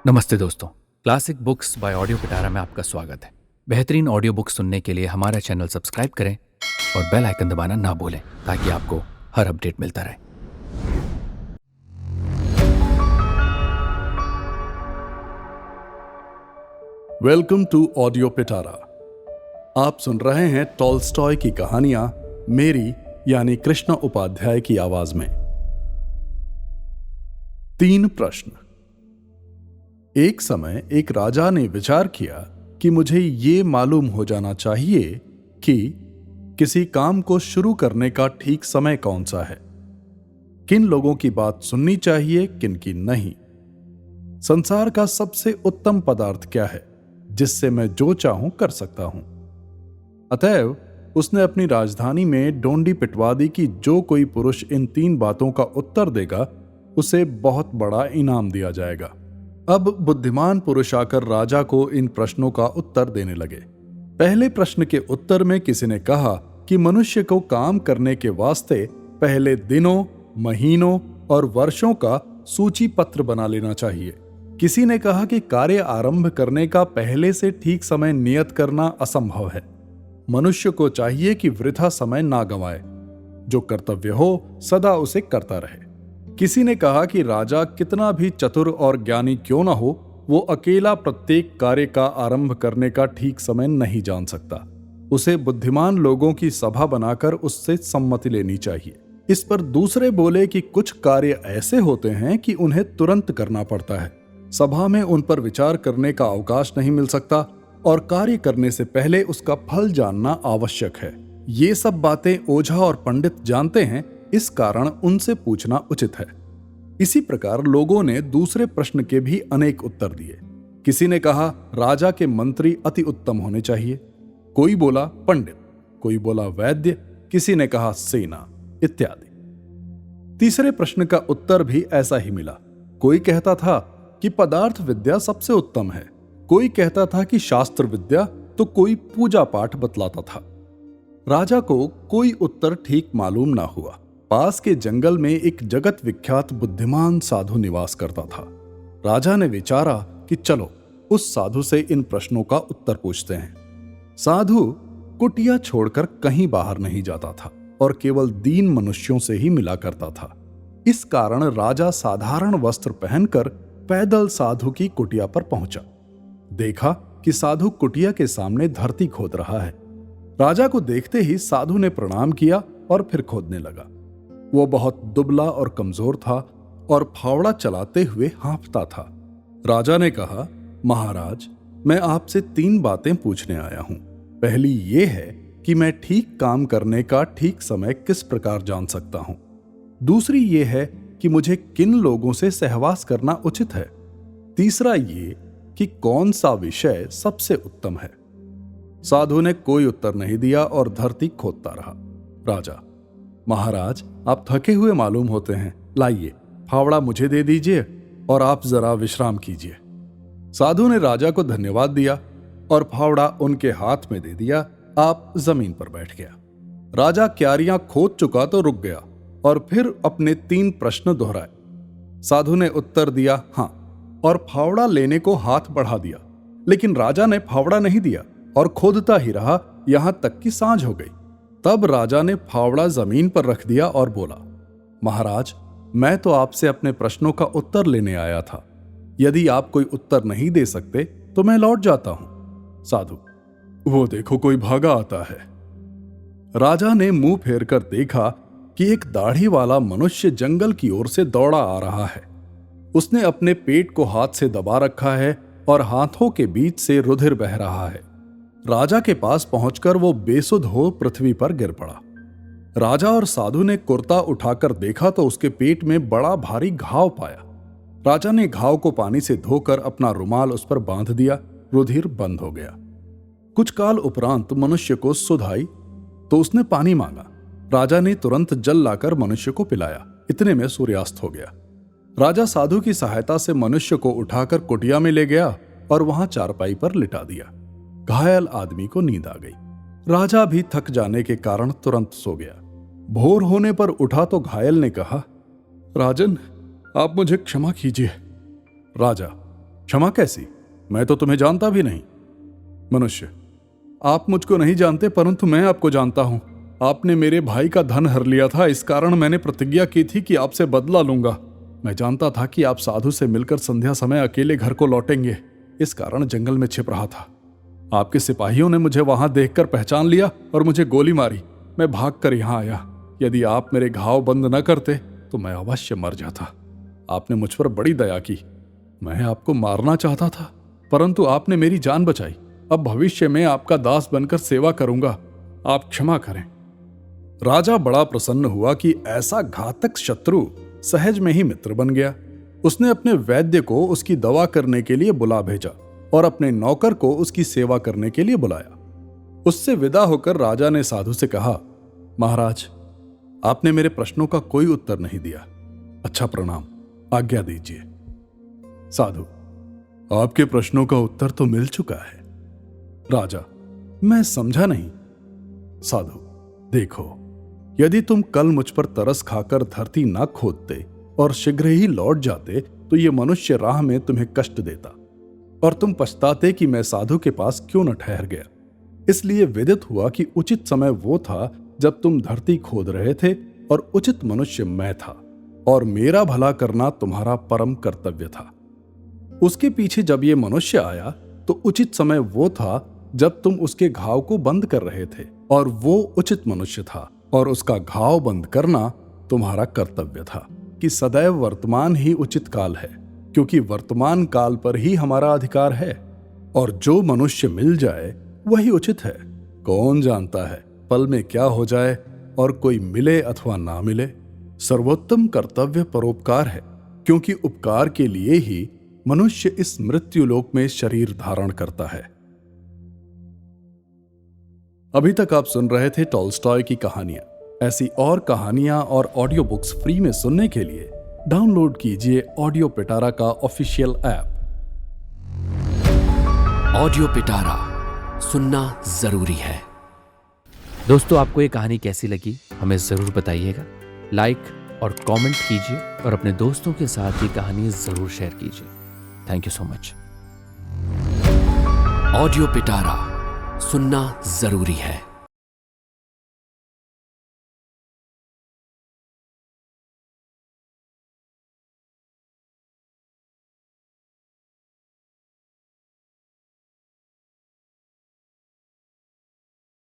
नमस्ते दोस्तों। Classic books bye audio पिटारा में आपका स्वागत है। बेहतरीन ऑडियो बुक सुनने के लिए हमारा चैनल सब्सक्राइब करें और बेल आइकन दबाना ना भूलें ताकि आपको हर अपडेट मिलता रहे। वेलकम टू ऑडियो पिटारा। आप सुन रहे हैं टॉल्स्टॉय की कहानियां मेरी यानी कृष्ण उपाध्याय की आवाज में। 3 प्रश्न। एक समय एक राजा ने विचार किया कि मुझे ये मालूम हो जाना चाहिए कि किसी काम को शुरू करने का ठीक समय कौन सा है, किन लोगों की बात सुननी चाहिए, किन की नहीं। संसार का सबसे उत्तम पदार्थ क्या है जिससे मैं जो चाहूं कर सकता हूं। अतएव उसने अपनी राजधानी में डोंडी पिटवा दी कि जो कोई पुरुष इन 3 बातों का उत्तर देगा उसे बहुत बड़ा इनाम दिया जाएगा। अब बुद्धिमान पुरुष आकर राजा को इन प्रश्नों का उत्तर देने लगे। पहले प्रश्न के उत्तर में किसी ने कहा कि मनुष्य को काम करने के वास्ते पहले दिनों, महीनों और वर्षों का सूची पत्र बना लेना चाहिए। किसी ने कहा कि कार्य आरंभ करने का पहले से ठीक समय नियत करना असंभव है। मनुष्य को चाहिए कि वृथा समय ना गंवाए, जो कर्तव्य हो सदा उसे करता रहे। किसी ने कहा कि राजा कितना भी चतुर और ज्ञानी क्यों ना हो, वो अकेला प्रत्येक कार्य का आरंभ करने का ठीक समय नहीं जान सकता। उसे बुद्धिमान लोगों की सभा बनाकर उससे सम्मति लेनी चाहिए। इस पर दूसरे बोले कि कुछ कार्य ऐसे होते हैं कि उन्हें तुरंत करना पड़ता है, सभा में उन पर विचार करने का अवकाश नहीं मिल सकता और कार्य करने से पहले उसका फल जानना आवश्यक है। ये सब बातें ओझा और पंडित जानते हैं, इस कारण उनसे पूछना उचित है। इसी प्रकार लोगों ने दूसरे प्रश्न के भी अनेक उत्तर दिए। किसी ने कहा राजा के मंत्री अति उत्तम होने चाहिए, कोई बोला पंडित, कोई बोला वैद्य, किसी ने कहा सेना इत्यादि। तीसरे प्रश्न का उत्तर भी ऐसा ही मिला। कोई कहता था कि पदार्थ विद्या सबसे उत्तम है, कोई कहता था कि शास्त्र विद्या, तो कोई पूजा पाठ बतलाता था। राजा को कोई उत्तर ठीक मालूम ना हुआ। पास के जंगल में एक जगत विख्यात बुद्धिमान साधु निवास करता था। राजा ने विचारा कि चलो उस साधु से इन प्रश्नों का उत्तर पूछते हैं। साधु कुटिया छोड़कर कहीं बाहर नहीं जाता था और केवल दीन मनुष्यों से ही मिला करता था। इस कारण राजा साधारण वस्त्र पहनकर पैदल साधु की कुटिया पर पहुंचा। देखा कि साधु कुटिया के सामने धरती खोद रहा है। राजा को देखते ही साधु ने प्रणाम किया और फिर खोदने लगा। वो बहुत दुबला और कमजोर था और फावड़ा चलाते हुए हाँफता था। राजा ने कहा, महाराज, मैं आपसे 3 बातें पूछने आया हूं। पहली ये है कि मैं ठीक काम करने का ठीक समय किस प्रकार जान सकता हूं। दूसरी ये है कि मुझे किन लोगों से सहवास करना उचित है। तीसरा ये कि कौन सा विषय सबसे उत्तम है। साधु ने कोई उत्तर नहीं दिया और धरती खोदता रहा। राजा, महाराज, आप थके हुए मालूम होते हैं, लाइए फावड़ा मुझे दे दीजिए और आप जरा विश्राम कीजिए। साधु ने राजा को धन्यवाद दिया और फावड़ा उनके हाथ में दे दिया। आप जमीन पर बैठ गया। राजा क्यारियां खोद चुका तो रुक गया और फिर अपने 3 प्रश्न दोहराए। साधु ने उत्तर दिया हां और फावड़ा लेने को हाथ बढ़ा दिया, लेकिन राजा ने फावड़ा नहीं दिया और खोदता ही रहा यहां तक कि सांझ हो गई। तब राजा ने फावड़ा जमीन पर रख दिया और बोला, महाराज, मैं तो आपसे अपने प्रश्नों का उत्तर लेने आया था। यदि आप कोई उत्तर नहीं दे सकते तो मैं लौट जाता हूं। साधु, वो देखो कोई भागा आता है। राजा ने मुंह फेर कर देखा कि एक दाढ़ी वाला मनुष्य जंगल की ओर से दौड़ा आ रहा है। उसने अपने पेट को हाथ से दबा रखा है और हाथों के बीच से रुधिर बह रहा है। राजा के पास पहुंचकर वो बेसुध हो पृथ्वी पर गिर पड़ा। राजा और साधु ने कुर्ता उठाकर देखा तो उसके पेट में बड़ा भारी घाव पाया। राजा ने घाव को पानी से धोकर अपना रुमाल उस पर बांध दिया। रुधिर बंद हो गया। कुछ काल उपरांत मनुष्य को सुध आई तो उसने पानी मांगा। राजा ने तुरंत जल लाकर मनुष्य को पिलाया। इतने में सूर्यास्त हो गया। राजा साधु की सहायता से मनुष्य को उठाकर कुटिया में ले गया और वहां चारपाई पर लिटा दिया। घायल आदमी को नींद आ गई। राजा भी थक जाने के कारण तुरंत सो गया। भोर होने पर उठा तो घायल ने कहा, राजन, आप मुझे क्षमा कीजिए। राजा, क्षमा कैसी? मैं तो तुम्हें जानता भी नहीं। मनुष्य, आप मुझको नहीं जानते, परंतु मैं आपको जानता हूं। आपने मेरे भाई का धन हर लिया था, इस कारण मैंने प्रतिज्ञा की थी कि आपसे बदला लूंगा। मैं जानता था कि आप साधु से मिलकर संध्या समय अकेले घर को लौटेंगे, इस कारण जंगल में छिप रहा था। आपके सिपाहियों ने मुझे वहां देखकर पहचान लिया और मुझे गोली मारी। मैं भागकर यहां आया। यदि आप मेरे घाव बंद न करते तो मैं अवश्य मर जाता। आपने मुझ पर बड़ी दया की। मैं आपको मारना चाहता था, परंतु आपने मेरी जान बचाई। अब भविष्य में आपका दास बनकर सेवा करूंगा, आप क्षमा करें। राजा बड़ा प्रसन्न हुआ कि ऐसा घातक शत्रु सहज में ही मित्र बन गया। उसने अपने वैद्य को उसकी दवा करने के लिए बुला भेजा और अपने नौकर को उसकी सेवा करने के लिए बुलाया। उससे विदा होकर राजा ने साधु से कहा, महाराज, आपने मेरे प्रश्नों का कोई उत्तर नहीं दिया। अच्छा, प्रणाम, आज्ञा दीजिए। साधु, आपके प्रश्नों का उत्तर तो मिल चुका है। राजा, मैं समझा नहीं। साधु, देखो, यदि तुम कल मुझ पर तरस खाकर धरती न खोदते और शीघ्र ही लौट जाते तो ये मनुष्य राह में तुम्हें कष्ट देता और तुम पछताते कि मैं साधु के पास क्यों न ठहर गया। इसलिए विदित हुआ कि उचित समय वो था जब तुम धरती खोद रहे थे और उचित मनुष्य मैं था और मेरा भला करना तुम्हारा परम कर्तव्य था। उसके पीछे जब ये मनुष्य आया तो उचित समय वो था जब तुम उसके घाव को बंद कर रहे थे और वो उचित मनुष्य था और उसका घाव बंद करना तुम्हारा कर्तव्य था कि सदैव वर्तमान ही उचित काल है, क्योंकि वर्तमान काल पर ही हमारा अधिकार है और जो मनुष्य मिल जाए वही उचित है। कौन जानता है पल में क्या हो जाए और कोई मिले अथवा ना मिले। सर्वोत्तम कर्तव्य परोपकार है, क्योंकि उपकार के लिए ही मनुष्य इस मृत्युलोक में शरीर धारण करता है। अभी तक आप सुन रहे थे टॉल्स्टॉय की कहानियां। ऐसी और कहानियां और ऑडियो बुक्स फ्री में सुनने के लिए डाउनलोड कीजिए ऑडियो पिटारा का ऑफिशियल ऐप। ऑडियो पिटारा सुनना जरूरी है। दोस्तों, आपको ये कहानी कैसी लगी हमें ज़रूर बताइएगा। लाइक और कमेंट कीजिए और अपने दोस्तों के साथ ये कहानी ज़रूर शेयर कीजिए। Thank you so much. Audio पिटारा सुनना जरूरी है।